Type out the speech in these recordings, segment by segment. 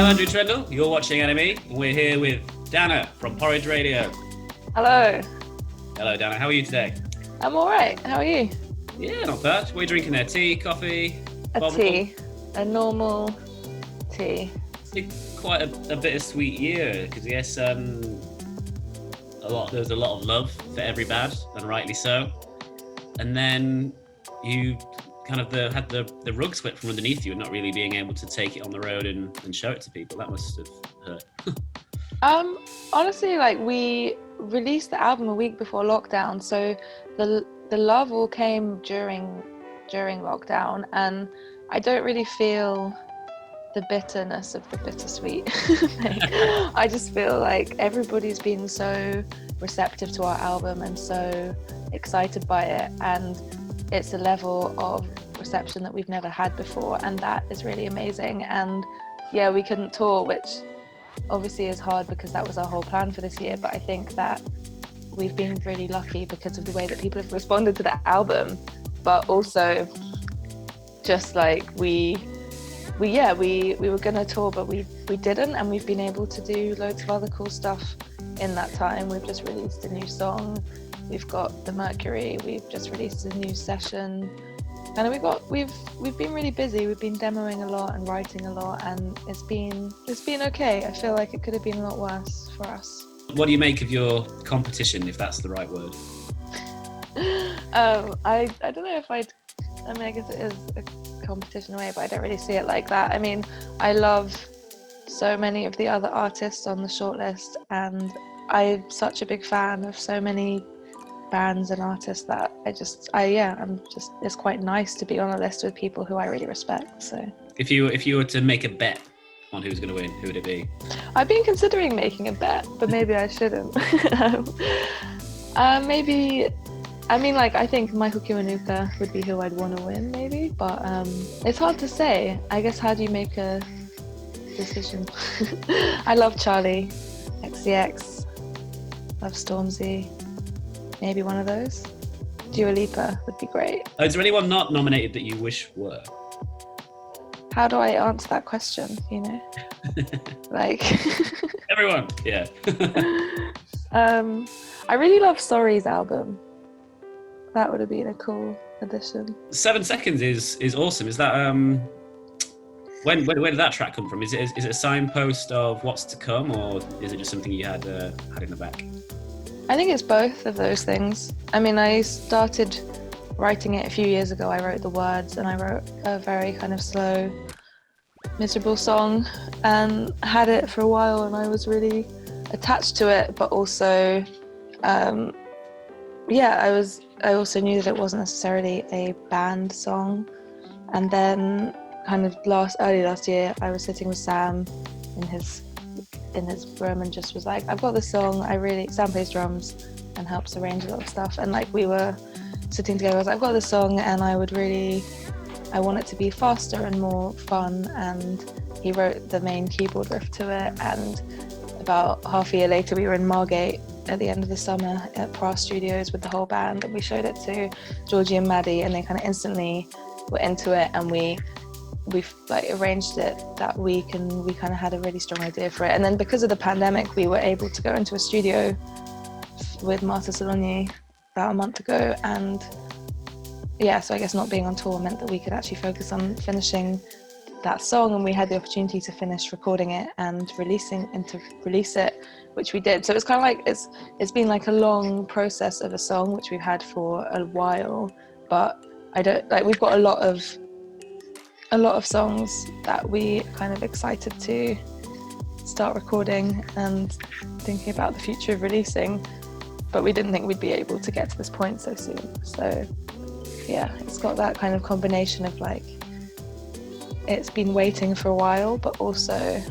I'm Andrew Trendle, you're watching Enemy, and we're here with Dana from Porridge Radio. Hello. Hello Dana, how are you today? I'm alright, how are you? Yeah, not bad. What are you drinking there? Tea, coffee? A tea, a normal tea. It's quite a bittersweet year, because yes, there's a lot of love for every bad, and rightly so. And then you kind of had the rug swept from underneath you and not really being able to take it on the road and show it to people. That must have hurt. Honestly, like, we released the album a week before lockdown, so the love all came during lockdown, and I don't really feel the bitterness of the bittersweet thing. I just feel like everybody's been so receptive to our album and so excited by it, and it's a level of reception that we've never had before, and that is really amazing. And yeah, we couldn't tour, which obviously is hard because that was our whole plan for this year, but I think that we've been really lucky because of the way that people have responded to the album, but also just like we were gonna tour, but we didn't, and we've been able to do loads of other cool stuff in that time. We've just released a new song, we've got the Mercury, we've just released a new session, and we've been really busy. We've been demoing a lot and writing a lot, and it's been okay. I feel like it could have been a lot worse for us. What do you make of your competition, if that's the right word? I don't know if I guess it is a competition way, but I don't really see it like that. I mean, I love so many of the other artists on the shortlist, and I'm such a big fan of so many bands and artists that it's quite nice to be on a list with people who I really respect. So If you were to make a bet on who's going to win, who would it be? I've been considering making a bet, but maybe I shouldn't. Maybe, I mean, like, I think Michael Kiwanuka would be who I'd want to win, maybe, but it's hard to say. I guess, how do you make a decision? I love Charlie, XCX, love Stormzy, maybe one of those. Dua Lipa would be great. Is there anyone not nominated that you wish were? How do I answer that question, you know? Like... Everyone, yeah. I really love Sorry's album. That would have been a cool addition. 7 Seconds is awesome. Is that where did that track come from? Is it a signpost of what's to come, or is it just something you had in the back? I think it's both of those things. I mean, I started writing it a few years ago. I wrote the words, and I wrote a very kind of slow, miserable song, and had it for a while, and I was really attached to it, but also I also knew that it wasn't necessarily a band song. And then kind of early last year, I was sitting with Sam in his room and just was like, I've got this song, Sam plays drums and helps arrange a lot of stuff, and like, we were sitting together, I was like, I've got this song and I want it to be faster and more fun, and he wrote the main keyboard riff to it, and about half a year later we were in Margate at the end of the summer at Pra Studios with the whole band, and we showed it to Georgie and Maddie, and they kind of instantly were into it, and we like arranged it that week, and we kind of had a really strong idea for it. And then because of the pandemic, we were able to go into a studio with Marta Salogni about a month ago, and so I guess not being on tour meant that we could actually focus on finishing that song, and we had the opportunity to finish recording it and release it, which we did. So it's kind of like it's been like a long process of a song which we've had for a while, but we've got a lot of songs that we kind of excited to start recording and thinking about the future of releasing, but we didn't think we'd be able to get to this point so soon. So yeah, it's got that kind of combination of like, it's been waiting for a while, but also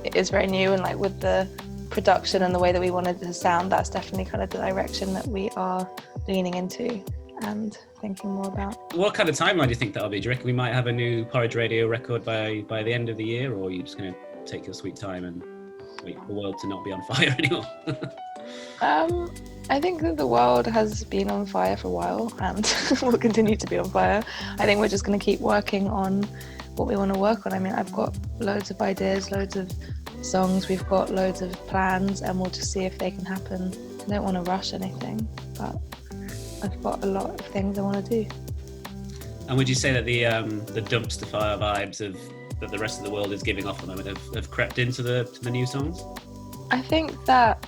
it is very new, and like with the production and the way that we wanted it to sound, that's definitely kind of the direction that we are leaning into and thinking more about. What kind of timeline do you think that'll be? Do you reckon we might have a new Porridge Radio record by the end of the year, or are you just going to take your sweet time and wait for the world to not be on fire anymore? I think that the world has been on fire for a while and will continue to be on fire. I think we're just going to keep working on what we want to work on. I mean, I've got loads of ideas, loads of songs, we've got loads of plans, and we'll just see if they can happen. I don't want to rush anything, but I've got a lot of things I want to do. And would you say that the dumpster fire vibes that the rest of the world is giving off at the moment have crept into the new songs? I think that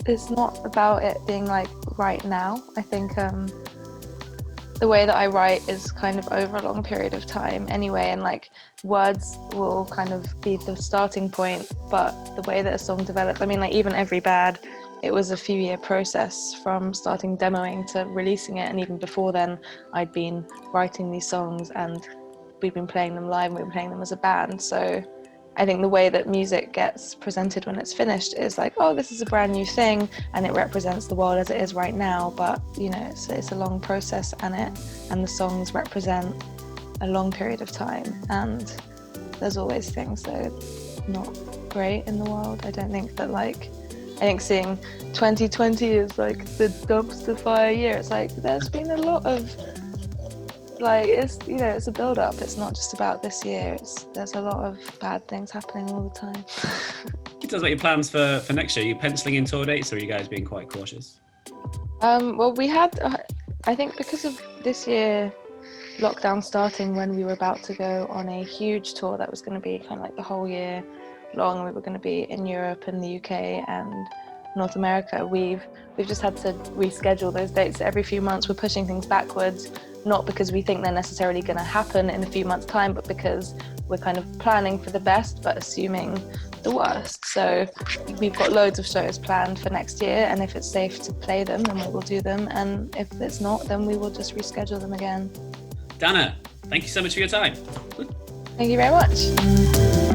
it's not about it being like right now. I think the way that I write is kind of over a long period of time anyway, and like words will kind of be the starting point, but the way that a song develops, I mean, like even Every Bad, it was a few year process from starting demoing to releasing it, and even before then I'd been writing these songs and we'd been playing them live and we were playing them as a band. So I think the way that music gets presented when it's finished is like, oh, this is a brand new thing and it represents the world as it is right now, but you know, it's a long process, and the songs represent a long period of time, and there's always things that are not great in the world. I think seeing 2020 is like the dumpster fire year. It's like there's been a lot of like, it's, you know, it's a build up. It's not just about this year. There's a lot of bad things happening all the time. Can you tell us about your plans for next year? Are you penciling in tour dates, or are you guys being quite cautious? Well, we had, I think because of this year lockdown starting when we were about to go on a huge tour that was going to be kind of like the whole year long. We were going to be in Europe and the UK and North America. We've just had to reschedule those dates every few months. We're pushing things backwards, not because we think they're necessarily going to happen in a few months' time, but because we're kind of planning for the best but assuming the worst. So we've got loads of shows planned for next year, and if it's safe to play them, then we will do them, and if it's not, then we will just reschedule them again. Dana, thank you so much for your time. Thank you very much.